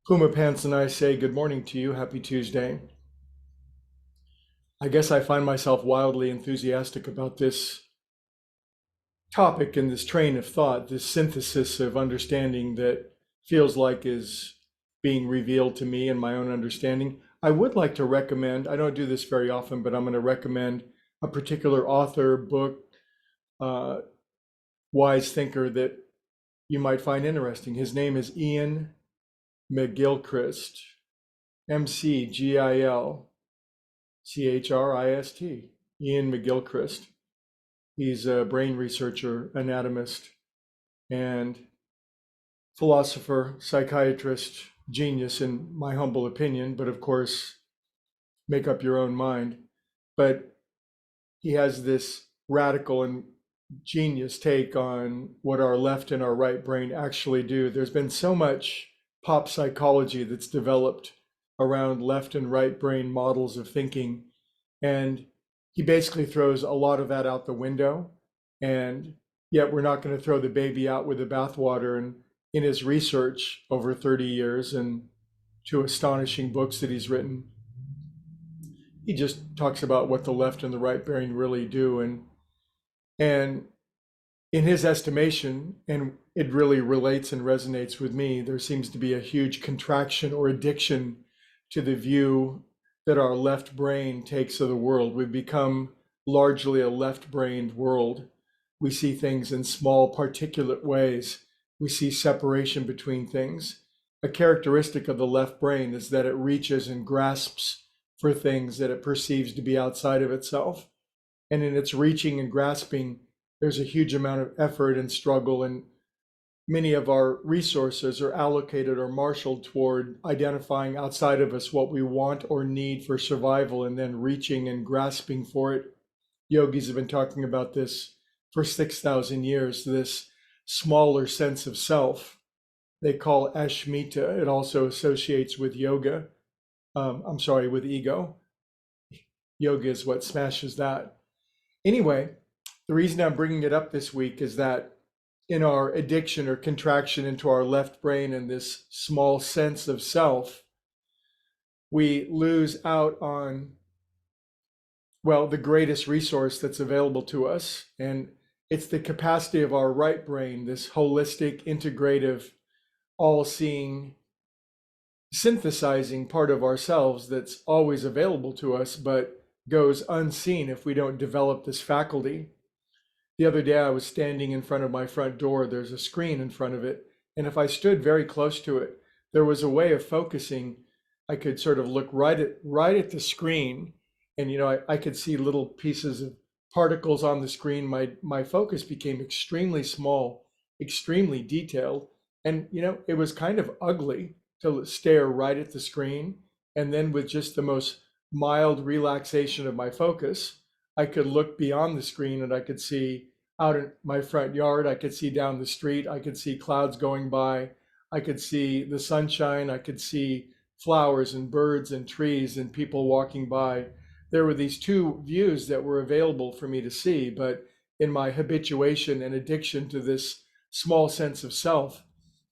Puma Pants and I say good morning to you. Happy Tuesday. I guess I find myself wildly enthusiastic about this topic and this train of thought, this synthesis of understanding that feels like is being revealed to me in my own understanding. I would like to recommend, I don't do this very often, but I'm going to recommend a particular author, book, uh, wise thinker that you might find interesting. His name is Ian McGilchrist, McGilchrist. Ian McGilchrist. He's a brain researcher, anatomist, and philosopher, psychiatrist, genius in my humble opinion, but of course, make up your own mind. But he has this radical and genius take on what our left and our right brain actually do. There's been so much pop psychology that's developed around left and right brain models of thinking. And he basically throws a lot of that out the window. And yet we're not going to throw the baby out with the bathwater. And in his research over 30 years and two astonishing books that he's written, he just talks about what the left and the right brain really do. And in his estimation, and it really relates and resonates with me, there seems to be a huge contraction or addiction to the view that our left brain takes of the world. We've become largely a left-brained world. We see things in small, particulate ways. We see separation between things. A characteristic of the left brain is that it reaches and grasps for things that it perceives to be outside of itself. And in its reaching and grasping, there's a huge amount of effort and struggle, and many of our resources are allocated or marshaled toward identifying outside of us what we want or need for survival and then reaching and grasping for it. Yogis have been talking about this for 6,000 years, this smaller sense of self they call Ashmita. It also associates with yoga. With ego. Yoga is what smashes that. Anyway, the reason I'm bringing it up this week is that in our addiction or contraction into our left brain and this small sense of self, we lose out on, well, the greatest resource that's available to us. And it's the capacity of our right brain, this holistic, integrative, all-seeing, synthesizing part of ourselves that's always available to us, but goes unseen if we don't develop this faculty. The other day, I was standing in front of my front door. There's a screen in front of it. And if I stood very close to it, there was a way of focusing. I could sort of look right at the screen. And, I could see little pieces of particles on the screen. My focus became extremely small, extremely detailed. And, it was kind of ugly to stare right at the screen. And then with just the most mild relaxation of my focus, I could look beyond the screen and I could see out in my front yard. I could see down the street. I could see clouds going by. I could see the sunshine. I could see flowers and birds and trees and people walking by. There were these two views that were available for me to see, but in my habituation and addiction to this small sense of self,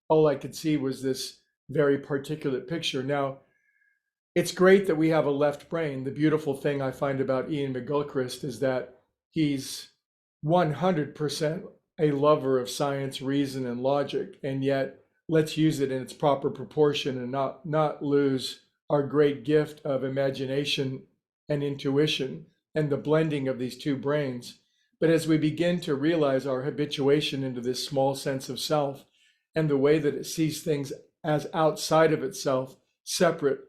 all I could see was this very particulate picture. Now, it's great that we have a left brain. The beautiful thing I find about Ian McGilchrist is that he's 100% a lover of science, reason, and logic, and yet let's use it in its proper proportion and not lose our great gift of imagination and intuition and the blending of these two brains. But as we begin to realize our habituation into this small sense of self and the way that it sees things as outside of itself, separate,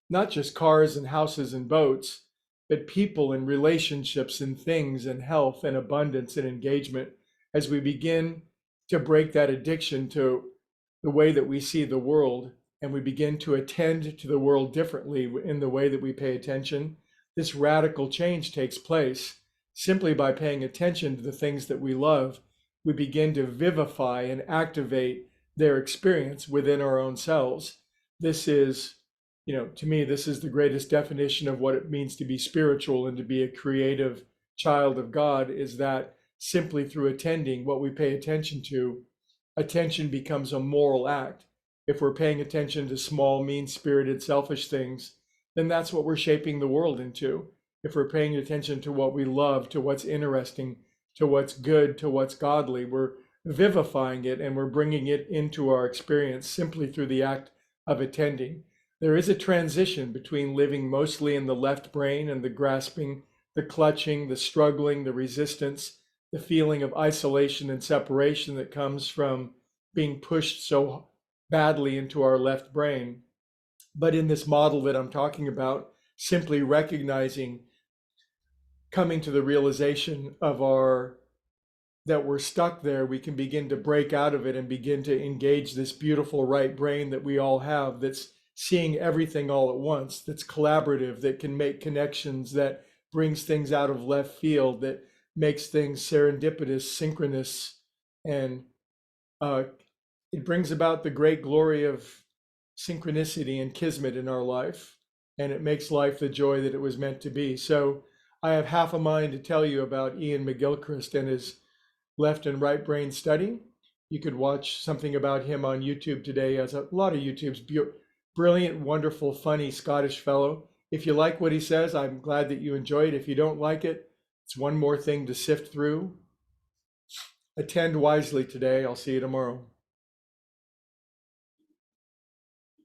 not just cars and houses and boats, but people and relationships and things and health and abundance and engagement, as we begin to break that addiction to the way that we see the world and we begin to attend to the world differently in the way that we pay attention, this radical change takes place simply by paying attention to the things that we love. We begin to vivify and activate their experience within our own selves. This is, to me, this is the greatest definition of what it means to be spiritual and to be a creative child of God, is that simply through attending what we pay attention to, attention becomes a moral act. if we're paying attention to small, mean-spirited, selfish things, then that's what we're shaping the world into. If we're paying attention to what we love, to what's interesting, to what's good, to what's godly, we're vivifying it and we're bringing it into our experience simply through the act of attending. There is a transition between living mostly in the left brain and the grasping, the clutching, the struggling, the resistance, the feeling of isolation and separation that comes from being pushed so badly into our left brain. But in this model that I'm talking about, simply recognizing, coming to the realization of our that we're stuck there, we can begin to break out of it and begin to engage this beautiful right brain that we all have, that's seeing everything all at once, that's collaborative, that can make connections, that brings things out of left field, that makes things serendipitous, synchronous, and uh, it brings about the great glory of synchronicity and kismet in our life, and it makes life the joy that it was meant to be. So I have half a mind to tell you about Ian McGilchrist and his left and right brain study. You could watch something about him on YouTube today, as a lot of YouTube's brilliant, wonderful, funny Scottish fellow. If you like what he says, I'm glad that you enjoy it. If you don't like it, it's one more thing to sift through. Attend wisely today. I'll see you tomorrow.